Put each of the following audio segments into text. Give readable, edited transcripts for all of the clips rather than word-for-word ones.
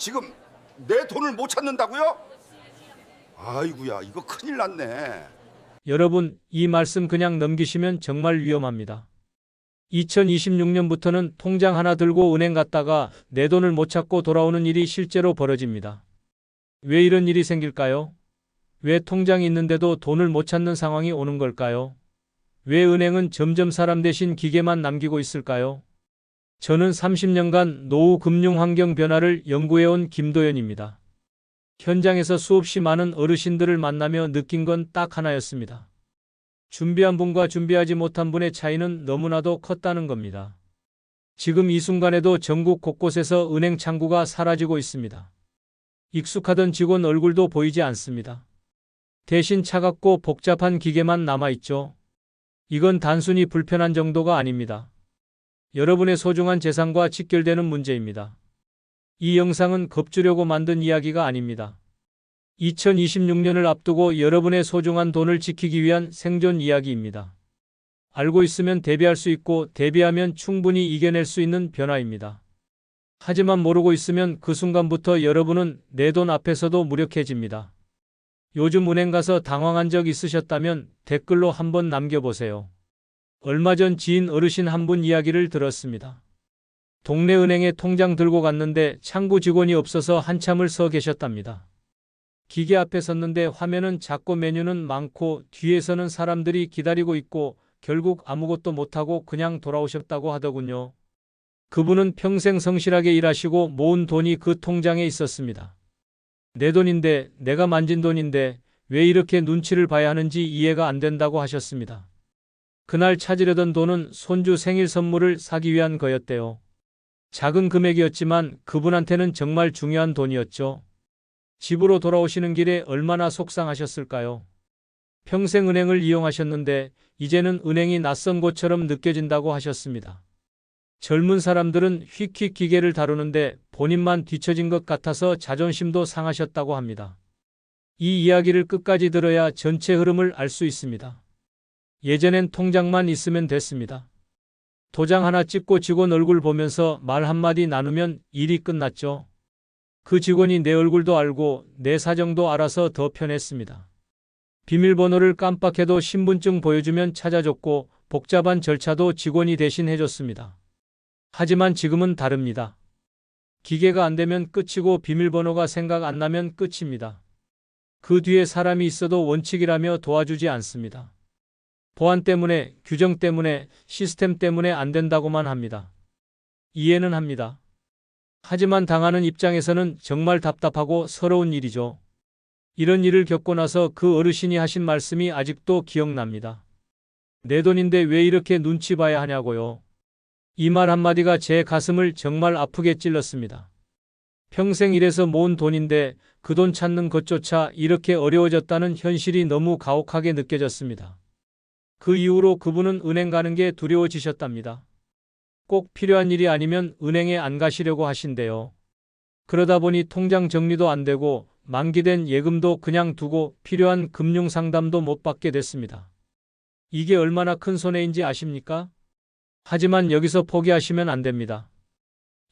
지금 내 돈을 못 찾는다고요? 아이고야, 이거 큰일 났네. 여러분, 이 말씀 그냥 넘기시면 정말 위험합니다. 2026년부터는 통장 하나 들고 은행 갔다가 내 돈을 못 찾고 돌아오는 일이 실제로 벌어집니다. 왜 이런 일이 생길까요? 왜 통장이 있는데도 돈을 못 찾는 상황이 오는 걸까요? 왜 은행은 점점 사람 대신 기계만 남기고 있을까요? 저는 30년간 노후 금융 환경 변화를 연구해온 김도연입니다. 현장에서 수없이 많은 어르신들을 만나며 느낀 건 딱 하나였습니다. 준비한 분과 준비하지 못한 분의 차이는 너무나도 컸다는 겁니다. 지금 이 순간에도 전국 곳곳에서 은행 창구가 사라지고 있습니다. 익숙하던 직원 얼굴도 보이지 않습니다. 대신 차갑고 복잡한 기계만 남아있죠. 이건 단순히 불편한 정도가 아닙니다. 여러분의 소중한 재산과 직결되는 문제입니다. 이 영상은 겁주려고 만든 이야기가 아닙니다. 2026년을 앞두고 여러분의 소중한 돈을 지키기 위한 생존 이야기입니다. 알고 있으면 대비할 수 있고 대비하면 충분히 이겨낼 수 있는 변화입니다. 하지만 모르고 있으면 그 순간부터 여러분은 내 돈 앞에서도 무력해집니다. 요즘 은행 가서 당황한 적 있으셨다면 댓글로 한번 남겨보세요. 얼마 전 지인 어르신 한 분 이야기를 들었습니다. 동네 은행에 통장 들고 갔는데 창구 직원이 없어서 한참을 서 계셨답니다. 기계 앞에 섰는데 화면은 작고 메뉴는 많고 뒤에서는 사람들이 기다리고 있고 결국 아무것도 못하고 그냥 돌아오셨다고 하더군요. 그분은 평생 성실하게 일하시고 모은 돈이 그 통장에 있었습니다. 내 돈인데, 내가 만진 돈인데 왜 이렇게 눈치를 봐야 하는지 이해가 안 된다고 하셨습니다. 그날 찾으려던 돈은 손주 생일 선물을 사기 위한 거였대요. 작은 금액이었지만 그분한테는 정말 중요한 돈이었죠. 집으로 돌아오시는 길에 얼마나 속상하셨을까요? 평생 은행을 이용하셨는데 이제는 은행이 낯선 곳처럼 느껴진다고 하셨습니다. 젊은 사람들은 휙휙 기계를 다루는데 본인만 뒤처진 것 같아서 자존심도 상하셨다고 합니다. 이 이야기를 끝까지 들어야 전체 흐름을 알 수 있습니다. 예전엔 통장만 있으면 됐습니다. 도장 하나 찍고 직원 얼굴 보면서 말 한마디 나누면 일이 끝났죠. 그 직원이 내 얼굴도 알고 내 사정도 알아서 더 편했습니다. 비밀번호를 깜빡해도 신분증 보여주면 찾아줬고 복잡한 절차도 직원이 대신 해줬습니다. 하지만 지금은 다릅니다. 기계가 안 되면 끝이고 비밀번호가 생각 안 나면 끝입니다. 그 뒤에 사람이 있어도 원칙이라며 도와주지 않습니다. 보안 때문에, 규정 때문에, 시스템 때문에 안 된다고만 합니다. 이해는 합니다. 하지만 당하는 입장에서는 정말 답답하고 서러운 일이죠. 이런 일을 겪고 나서 그 어르신이 하신 말씀이 아직도 기억납니다. 내 돈인데 왜 이렇게 눈치 봐야 하냐고요. 이 말 한마디가 제 가슴을 정말 아프게 찔렀습니다. 평생 일해서 모은 돈인데 그 돈 찾는 것조차 이렇게 어려워졌다는 현실이 너무 가혹하게 느껴졌습니다. 그 이후로 그분은 은행 가는 게 두려워지셨답니다. 꼭 필요한 일이 아니면 은행에 안 가시려고 하신대요. 그러다 보니 통장 정리도 안 되고 만기된 예금도 그냥 두고 필요한 금융 상담도 못 받게 됐습니다. 이게 얼마나 큰 손해인지 아십니까? 하지만 여기서 포기하시면 안 됩니다.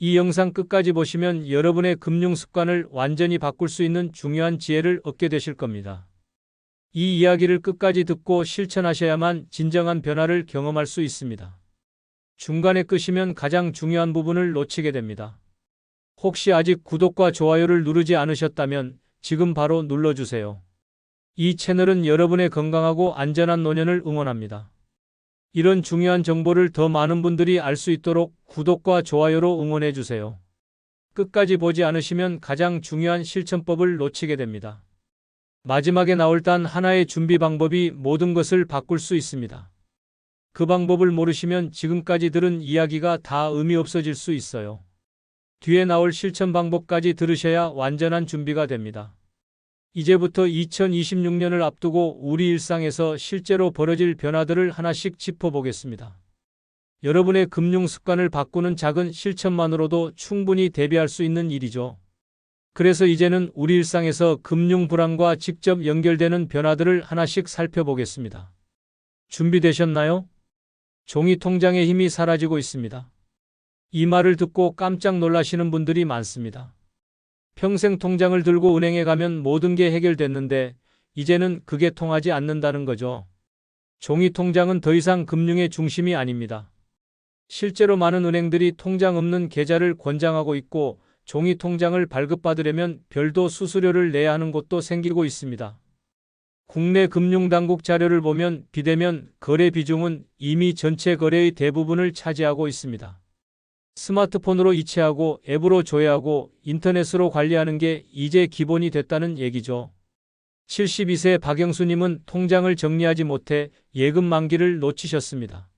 이 영상 끝까지 보시면 여러분의 금융 습관을 완전히 바꿀 수 있는 중요한 지혜를 얻게 되실 겁니다. 이 이야기를 끝까지 듣고 실천하셔야만 진정한 변화를 경험할 수 있습니다. 중간에 끄시면 가장 중요한 부분을 놓치게 됩니다. 혹시 아직 구독과 좋아요를 누르지 않으셨다면 지금 바로 눌러주세요. 이 채널은 여러분의 건강하고 안전한 노년을 응원합니다. 이런 중요한 정보를 더 많은 분들이 알 수 있도록 구독과 좋아요로 응원해주세요. 끝까지 보지 않으시면 가장 중요한 실천법을 놓치게 됩니다. 마지막에 나올 단 하나의 준비 방법이 모든 것을 바꿀 수 있습니다. 그 방법을 모르시면 지금까지 들은 이야기가 다 의미 없어질 수 있어요. 뒤에 나올 실천 방법까지 들으셔야 완전한 준비가 됩니다. 이제부터 2026년을 앞두고 우리 일상에서 실제로 벌어질 변화들을 하나씩 짚어보겠습니다. 여러분의 금융 습관을 바꾸는 작은 실천만으로도 충분히 대비할 수 있는 일이죠. 그래서 이제는 우리 일상에서 금융 불안과 직접 연결되는 변화들을 하나씩 살펴보겠습니다. 준비되셨나요? 종이 통장의 힘이 사라지고 있습니다. 이 말을 듣고 깜짝 놀라시는 분들이 많습니다. 평생 통장을 들고 은행에 가면 모든 게 해결됐는데 이제는 그게 통하지 않는다는 거죠. 종이 통장은 더 이상 금융의 중심이 아닙니다. 실제로 많은 은행들이 통장 없는 계좌를 권장하고 있고 종이 통장을 발급받으려면 별도 수수료를 내야 하는 곳도 생기고 있습니다. 국내 금융당국 자료를 보면 비대면 거래 비중은 이미 전체 거래의 대부분을 차지하고 있습니다. 스마트폰으로 이체하고 앱으로 조회하고 인터넷으로 관리하는 게 이제 기본이 됐다는 얘기죠. 72세 박영수님은 통장을 정리하지 못해 예금 만기를 놓치셨습니다.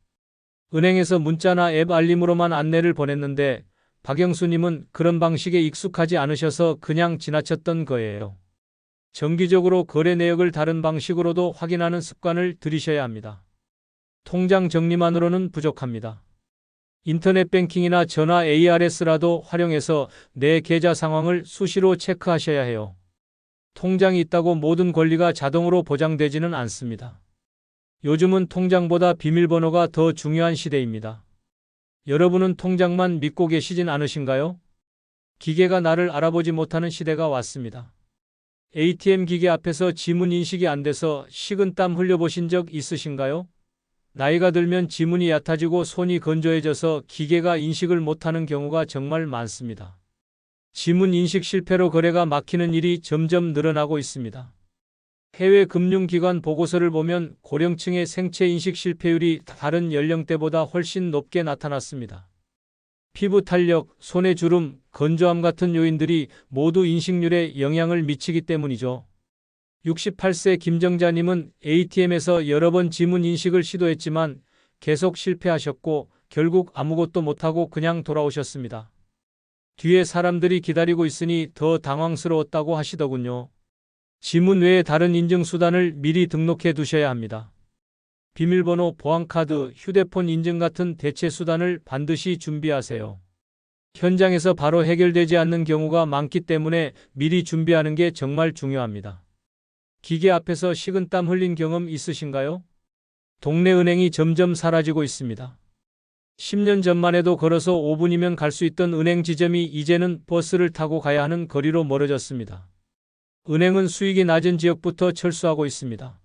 은행에서 문자나 앱 알림으로만 안내를 보냈는데 박영수님은 그런 방식에 익숙하지 않으셔서 그냥 지나쳤던 거예요. 정기적으로 거래 내역을 다른 방식으로도 확인하는 습관을 들이셔야 합니다. 통장 정리만으로는 부족합니다. 인터넷 뱅킹이나 전화 ARS라도 활용해서 내 계좌 상황을 수시로 체크하셔야 해요. 통장이 있다고 모든 권리가 자동으로 보장되지는 않습니다. 요즘은 통장보다 비밀번호가 더 중요한 시대입니다. 여러분은 통장만 믿고 계시진 않으신가요? 기계가 나를 알아보지 못하는 시대가 왔습니다. ATM 기계 앞에서 지문 인식이 안 돼서 식은땀 흘려보신 적 있으신가요? 나이가 들면 지문이 얕아지고 손이 건조해져서 기계가 인식을 못하는 경우가 정말 많습니다. 지문 인식 실패로 거래가 막히는 일이 점점 늘어나고 있습니다. 해외 금융기관 보고서를 보면 고령층의 생체 인식 실패율이 다른 연령대보다 훨씬 높게 나타났습니다. 피부 탄력, 손의 주름, 건조함 같은 요인들이 모두 인식률에 영향을 미치기 때문이죠. 68세 김정자님은 ATM에서 여러 번 지문 인식을 시도했지만 계속 실패하셨고 결국 아무것도 못하고 그냥 돌아오셨습니다. 뒤에 사람들이 기다리고 있으니 더 당황스러웠다고 하시더군요. 지문 외에 다른 인증 수단을 미리 등록해 두셔야 합니다. 비밀번호, 보안카드, 휴대폰 인증 같은 대체 수단을 반드시 준비하세요. 현장에서 바로 해결되지 않는 경우가 많기 때문에 미리 준비하는 게 정말 중요합니다. 기계 앞에서 식은땀 흘린 경험 있으신가요? 동네 은행이 점점 사라지고 있습니다. 10년 전만 해도 걸어서 5분이면 갈 수 있던 은행 지점이 이제는 버스를 타고 가야 하는 거리로 멀어졌습니다. 은행은 수익이 낮은 지역부터 철수하고 있습니다.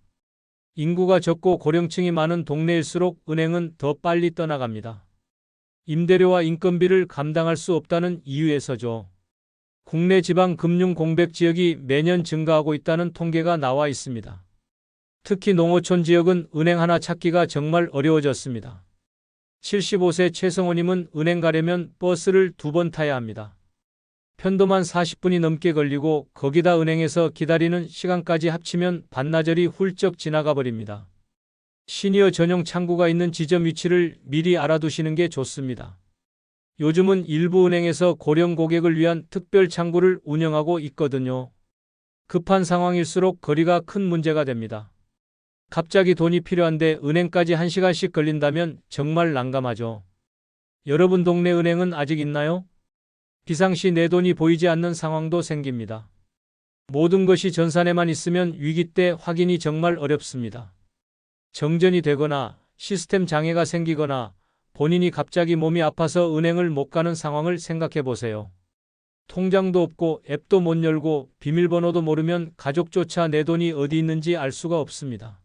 인구가 적고 고령층이 많은 동네일수록 은행은 더 빨리 떠나갑니다. 임대료와 인건비를 감당할 수 없다는 이유에서죠. 국내 지방 금융 공백 지역이 매년 증가하고 있다는 통계가 나와 있습니다. 특히 농어촌 지역은 은행 하나 찾기가 정말 어려워졌습니다. 75세 최성호님은 은행 가려면 버스를 2번 타야 합니다. 편도만 40분이 넘게 걸리고 거기다 은행에서 기다리는 시간까지 합치면 반나절이 훌쩍 지나가 버립니다. 시니어 전용 창구가 있는 지점 위치를 미리 알아두시는 게 좋습니다. 요즘은 일부 은행에서 고령 고객을 위한 특별 창구를 운영하고 있거든요. 급한 상황일수록 거리가 큰 문제가 됩니다. 갑자기 돈이 필요한데 은행까지 1시간씩 걸린다면 정말 난감하죠. 여러분 동네 은행은 아직 있나요? 비상시 내 돈이 보이지 않는 상황도 생깁니다. 모든 것이 전산에만 있으면 위기 때 확인이 정말 어렵습니다. 정전이 되거나 시스템 장애가 생기거나 본인이 갑자기 몸이 아파서 은행을 못 가는 상황을 생각해 보세요. 통장도 없고 앱도 못 열고 비밀번호도 모르면 가족조차 내 돈이 어디 있는지 알 수가 없습니다.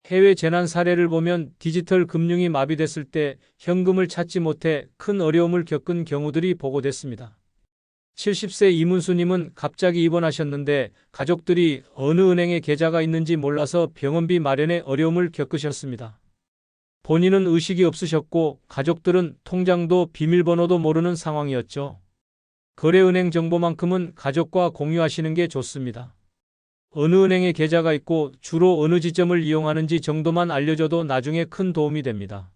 해외 재난 사례를 보면 디지털 금융이 마비됐을 때 현금을 찾지 못해 큰 어려움을 겪은 경우들이 보고됐습니다. 70세 이문수님은 갑자기 입원하셨는데 가족들이 어느 은행에 계좌가 있는지 몰라서 병원비 마련에 어려움을 겪으셨습니다. 본인은 의식이 없으셨고 가족들은 통장도 비밀번호도 모르는 상황이었죠. 거래은행 정보만큼은 가족과 공유하시는 게 좋습니다. 어느 은행에 계좌가 있고 주로 어느 지점을 이용하는지 정도만 알려줘도 나중에 큰 도움이 됩니다.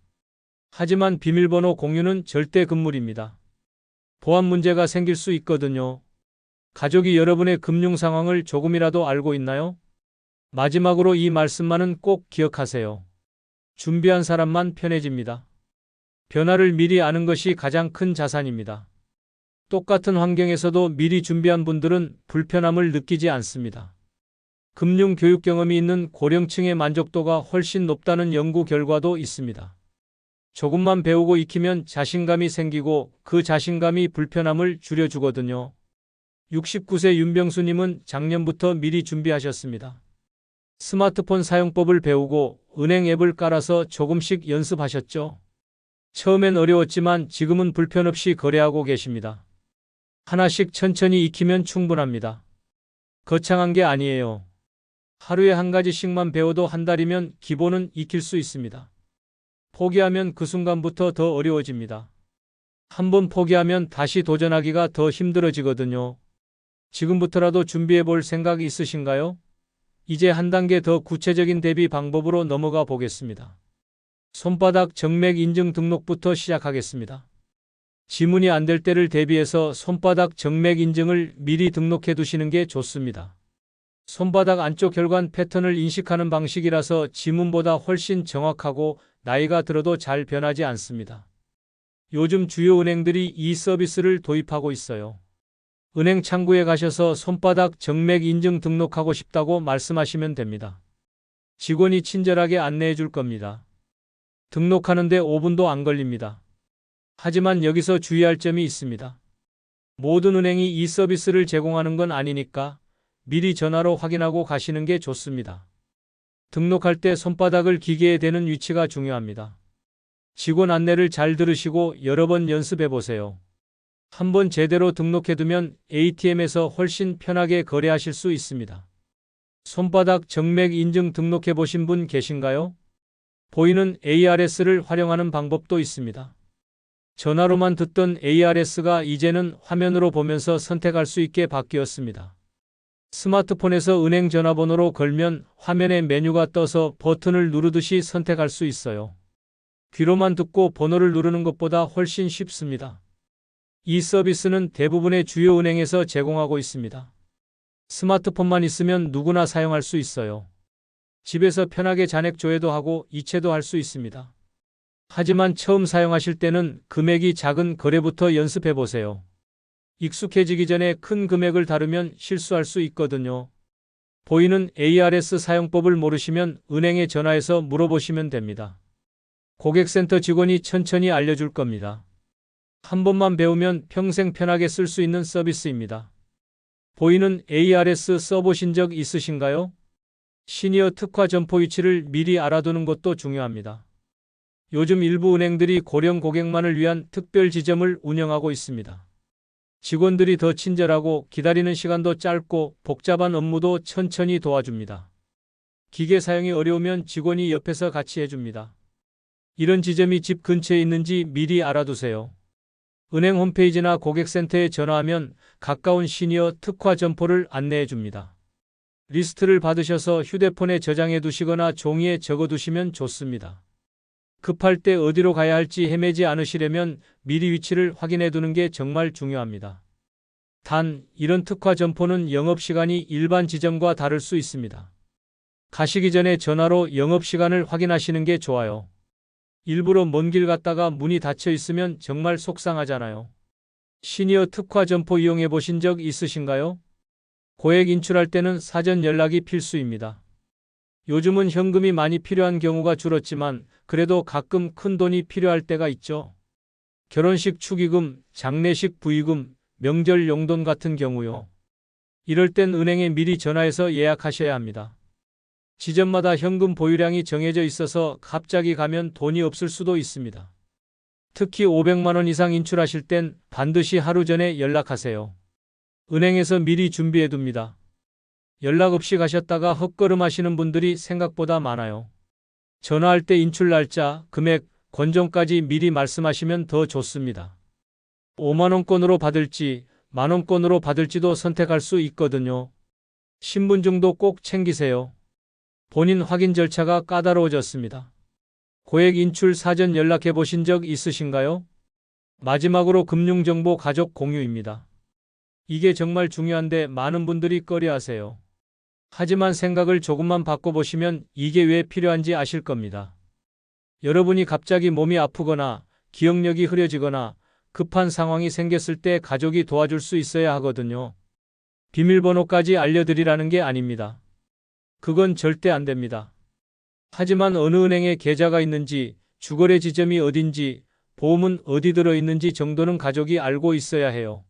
하지만 비밀번호 공유는 절대 금물입니다. 보안 문제가 생길 수 있거든요. 가족이 여러분의 금융 상황을 조금이라도 알고 있나요? 마지막으로 이 말씀만은 꼭 기억하세요. 준비한 사람만 편해집니다. 변화를 미리 아는 것이 가장 큰 자산입니다. 똑같은 환경에서도 미리 준비한 분들은 불편함을 느끼지 않습니다. 금융 교육 경험이 있는 고령층의 만족도가 훨씬 높다는 연구 결과도 있습니다. 조금만 배우고 익히면 자신감이 생기고 그 자신감이 불편함을 줄여주거든요. 69세 윤병수님은 작년부터 미리 준비하셨습니다. 스마트폰 사용법을 배우고 은행 앱을 깔아서 조금씩 연습하셨죠. 처음엔 어려웠지만 지금은 불편 없이 거래하고 계십니다. 하나씩 천천히 익히면 충분합니다. 거창한 게 아니에요. 하루에 한 가지씩만 배워도 한 달이면 기본은 익힐 수 있습니다. 포기하면 그 순간부터 더 어려워집니다. 한번 포기하면 다시 도전하기가 더 힘들어지거든요. 지금부터라도 준비해 볼 생각이 있으신가요? 이제 한 단계 더 구체적인 대비 방법으로 넘어가 보겠습니다. 손바닥 정맥 인증 등록부터 시작하겠습니다. 지문이 안 될 때를 대비해서 손바닥 정맥 인증을 미리 등록해 두시는 게 좋습니다. 손바닥 안쪽 혈관 패턴을 인식하는 방식이라서 지문보다 훨씬 정확하고 나이가 들어도 잘 변하지 않습니다. 요즘 주요 은행들이 이 서비스를 도입하고 있어요. 은행 창구에 가셔서 손바닥 정맥 인증 등록하고 싶다고 말씀하시면 됩니다. 직원이 친절하게 안내해 줄 겁니다. 등록하는데 5분도 안 걸립니다. 하지만 여기서 주의할 점이 있습니다. 모든 은행이 이 서비스를 제공하는 건 아니니까 미리 전화로 확인하고 가시는 게 좋습니다. 등록할 때 손바닥을 기계에 대는 위치가 중요합니다. 직원 안내를 잘 들으시고 여러 번 연습해 보세요. 한번 제대로 등록해두면 ATM에서 훨씬 편하게 거래하실 수 있습니다. 손바닥 정맥 인증 등록해 보신 분 계신가요? 보이는 ARS를 활용하는 방법도 있습니다. 전화로만 듣던 ARS가 이제는 화면으로 보면서 선택할 수 있게 바뀌었습니다. 스마트폰에서 은행 전화번호로 걸면 화면에 메뉴가 떠서 버튼을 누르듯이 선택할 수 있어요. 귀로만 듣고 번호를 누르는 것보다 훨씬 쉽습니다. 이 서비스는 대부분의 주요 은행에서 제공하고 있습니다. 스마트폰만 있으면 누구나 사용할 수 있어요. 집에서 편하게 잔액 조회도 하고 이체도 할 수 있습니다. 하지만 처음 사용하실 때는 금액이 작은 거래부터 연습해 보세요. 익숙해지기 전에 큰 금액을 다루면 실수할 수 있거든요. 보이는 ARS 사용법을 모르시면 은행에 전화해서 물어보시면 됩니다. 고객센터 직원이 천천히 알려줄 겁니다. 한 번만 배우면 평생 편하게 쓸 수 있는 서비스입니다. 보이는 ARS 써보신 적 있으신가요? 시니어 특화 점포 위치를 미리 알아두는 것도 중요합니다. 요즘 일부 은행들이 고령 고객만을 위한 특별 지점을 운영하고 있습니다. 직원들이 더 친절하고 기다리는 시간도 짧고 복잡한 업무도 천천히 도와줍니다. 기계 사용이 어려우면 직원이 옆에서 같이 해줍니다. 이런 지점이 집 근처에 있는지 미리 알아두세요. 은행 홈페이지나 고객센터에 전화하면 가까운 시니어 특화 점포를 안내해 줍니다. 리스트를 받으셔서 휴대폰에 저장해 두시거나 종이에 적어 두시면 좋습니다. 급할 때 어디로 가야 할지 헤매지 않으시려면 미리 위치를 확인해 두는 게 정말 중요합니다. 단, 이런 특화 점포는 영업시간이 일반 지점과 다를 수 있습니다. 가시기 전에 전화로 영업시간을 확인하시는 게 좋아요. 일부러 먼 길 갔다가 문이 닫혀 있으면 정말 속상하잖아요. 시니어 특화 점포 이용해 보신 적 있으신가요? 고액 인출할 때는 사전 연락이 필수입니다. 요즘은 현금이 많이 필요한 경우가 줄었지만 그래도 가끔 큰 돈이 필요할 때가 있죠. 결혼식 축의금, 장례식 부의금, 명절 용돈 같은 경우요. 이럴 땐 은행에 미리 전화해서 예약하셔야 합니다. 지점마다 현금 보유량이 정해져 있어서 갑자기 가면 돈이 없을 수도 있습니다. 특히 500만 원 이상 인출하실 땐 반드시 하루 전에 연락하세요. 은행에서 미리 준비해 둡니다. 연락 없이 가셨다가 헛걸음 하시는 분들이 생각보다 많아요. 전화할 때 인출 날짜, 금액, 권종까지 미리 말씀하시면 더 좋습니다. 5만 원권으로 받을지, 만 원권으로 받을지도 선택할 수 있거든요. 신분증도 꼭 챙기세요. 본인 확인 절차가 까다로워졌습니다. 고액 인출 사전 연락해 보신 적 있으신가요? 마지막으로 금융정보 가족 공유입니다. 이게 정말 중요한데 많은 분들이 꺼려하세요. 하지만 생각을 조금만 바꿔보시면 이게 왜 필요한지 아실 겁니다. 여러분이 갑자기 몸이 아프거나 기억력이 흐려지거나 급한 상황이 생겼을 때 가족이 도와줄 수 있어야 하거든요. 비밀번호까지 알려드리라는 게 아닙니다. 그건 절대 안 됩니다. 하지만 어느 은행에 계좌가 있는지, 주거래 지점이 어딘지, 보험은 어디 들어있는지 정도는 가족이 알고 있어야 해요.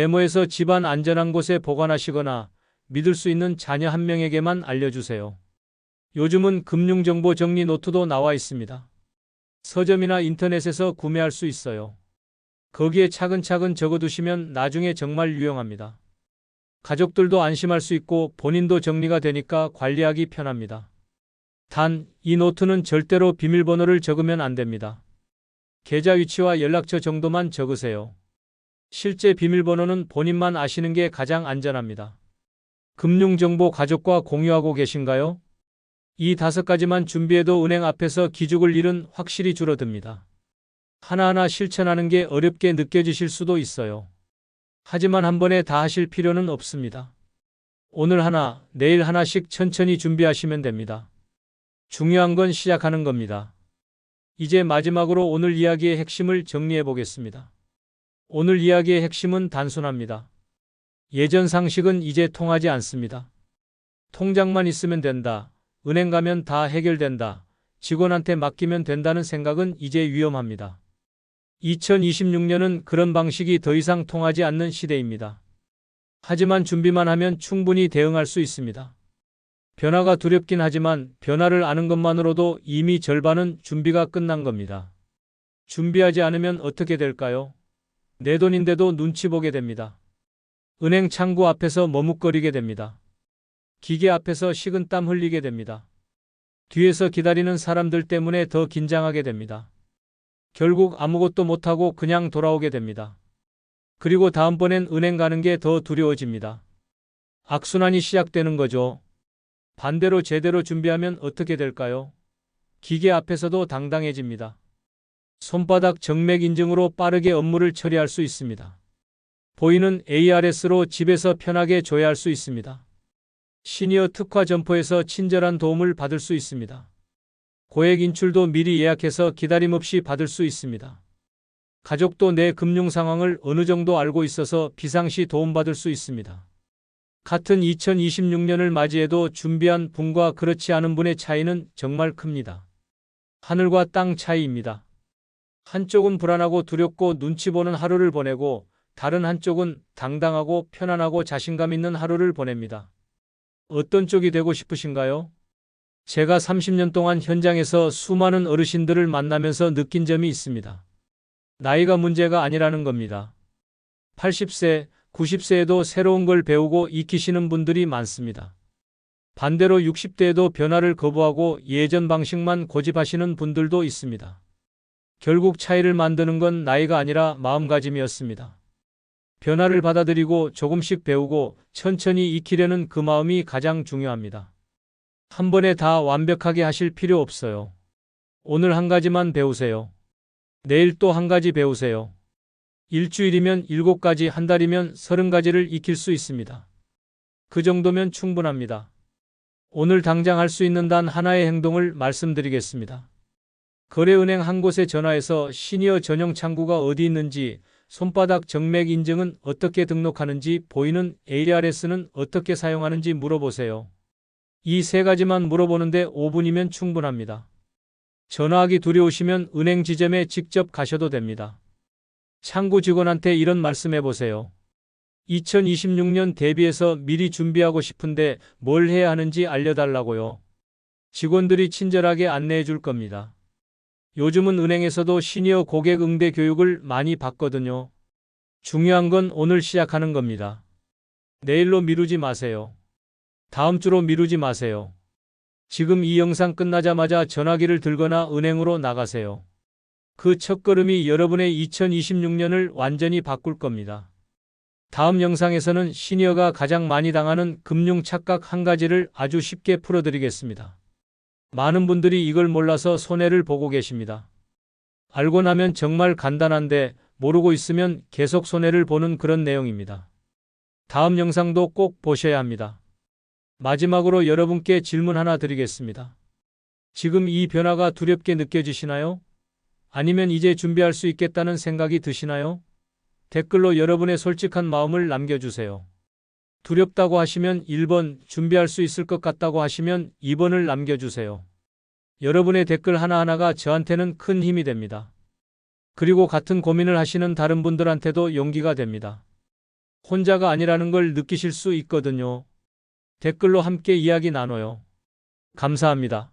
메모해서 집안 안전한 곳에 보관하시거나 믿을 수 있는 자녀 한 명에게만 알려주세요. 요즘은 금융정보 정리 노트도 나와 있습니다. 서점이나 인터넷에서 구매할 수 있어요. 거기에 차근차근 적어두시면 나중에 정말 유용합니다. 가족들도 안심할 수 있고 본인도 정리가 되니까 관리하기 편합니다. 단, 이 노트는 절대로 비밀번호를 적으면 안 됩니다. 계좌 위치와 연락처 정도만 적으세요. 실제 비밀번호는 본인만 아시는 게 가장 안전합니다. 금융정보 가족과 공유하고 계신가요? 이 5가지만 준비해도 은행 앞에서 기죽을 일은 확실히 줄어듭니다. 하나하나 실천하는 게 어렵게 느껴지실 수도 있어요. 하지만 한 번에 다 하실 필요는 없습니다. 오늘 하나, 내일 하나씩 천천히 준비하시면 됩니다. 중요한 건 시작하는 겁니다. 이제 마지막으로 오늘 이야기의 핵심을 정리해 보겠습니다. 오늘 이야기의 핵심은 단순합니다. 예전 상식은 이제 통하지 않습니다. 통장만 있으면 된다. 은행 가면 다 해결된다. 직원한테 맡기면 된다는 생각은 이제 위험합니다. 2026년은 그런 방식이 더 이상 통하지 않는 시대입니다. 하지만 준비만 하면 충분히 대응할 수 있습니다. 변화가 두렵긴 하지만 변화를 아는 것만으로도 이미 절반은 준비가 끝난 겁니다. 준비하지 않으면 어떻게 될까요? 내 돈인데도 눈치 보게 됩니다. 은행 창구 앞에서 머뭇거리게 됩니다. 기계 앞에서 식은땀 흘리게 됩니다. 뒤에서 기다리는 사람들 때문에 더 긴장하게 됩니다. 결국 아무것도 못하고 그냥 돌아오게 됩니다. 그리고 다음번엔 은행 가는 게 더 두려워집니다. 악순환이 시작되는 거죠. 반대로 제대로 준비하면 어떻게 될까요? 기계 앞에서도 당당해집니다. 손바닥 정맥 인증으로 빠르게 업무를 처리할 수 있습니다. 보이는 ARS로 집에서 편하게 조회할 수 있습니다. 시니어 특화 점포에서 친절한 도움을 받을 수 있습니다. 고액 인출도 미리 예약해서 기다림 없이 받을 수 있습니다. 가족도 내 금융 상황을 어느 정도 알고 있어서 비상시 도움받을 수 있습니다. 같은 2026년을 맞이해도 준비한 분과 그렇지 않은 분의 차이는 정말 큽니다. 하늘과 땅 차이입니다. 한쪽은 불안하고 두렵고 눈치 보는 하루를 보내고 다른 한쪽은 당당하고 편안하고 자신감 있는 하루를 보냅니다. 어떤 쪽이 되고 싶으신가요? 제가 30년 동안 현장에서 수많은 어르신들을 만나면서 느낀 점이 있습니다. 나이가 문제가 아니라는 겁니다. 80세, 90세에도 새로운 걸 배우고 익히시는 분들이 많습니다. 반대로 60대에도 변화를 거부하고 예전 방식만 고집하시는 분들도 있습니다. 결국 차이를 만드는 건 나이가 아니라 마음가짐이었습니다. 변화를 받아들이고 조금씩 배우고 천천히 익히려는 그 마음이 가장 중요합니다. 한 번에 다 완벽하게 하실 필요 없어요. 오늘 한 가지만 배우세요. 내일 또 한 가지 배우세요. 일주일이면 7가지, 한 달이면 30가지를 익힐 수 있습니다. 그 정도면 충분합니다. 오늘 당장 할 수 있는 단 하나의 행동을 말씀드리겠습니다. 거래은행 한 곳에 전화해서 시니어 전용 창구가 어디 있는지, 손바닥 정맥 인증은 어떻게 등록하는지, 보이는 ARS는 어떻게 사용하는지 물어보세요. 이 3가지만 물어보는데 5분이면 충분합니다. 전화하기 두려우시면 은행 지점에 직접 가셔도 됩니다. 창구 직원한테 이런 말씀해 보세요. 2026년 대비해서 미리 준비하고 싶은데 뭘 해야 하는지 알려달라고요. 직원들이 친절하게 안내해 줄 겁니다. 요즘은 은행에서도 시니어 고객 응대 교육을 많이 받거든요. 중요한 건 오늘 시작하는 겁니다. 내일로 미루지 마세요. 다음 주로 미루지 마세요. 지금 이 영상 끝나자마자 전화기를 들거나 은행으로 나가세요. 그 첫걸음이 여러분의 2026년을 완전히 바꿀 겁니다. 다음 영상에서는 시니어가 가장 많이 당하는 금융 착각 한 가지를 아주 쉽게 풀어드리겠습니다. 많은 분들이 이걸 몰라서 손해를 보고 계십니다. 알고 나면 정말 간단한데 모르고 있으면 계속 손해를 보는 그런 내용입니다. 다음 영상도 꼭 보셔야 합니다. 마지막으로 여러분께 질문 하나 드리겠습니다. 지금 이 변화가 두렵게 느껴지시나요? 아니면 이제 준비할 수 있겠다는 생각이 드시나요? 댓글로 여러분의 솔직한 마음을 남겨주세요. 두렵다고 하시면 1번, 준비할 수 있을 것 같다고 하시면 2번을 남겨주세요. 여러분의 댓글 하나하나가 저한테는 큰 힘이 됩니다. 그리고 같은 고민을 하시는 다른 분들한테도 용기가 됩니다. 혼자가 아니라는 걸 느끼실 수 있거든요. 댓글로 함께 이야기 나눠요. 감사합니다.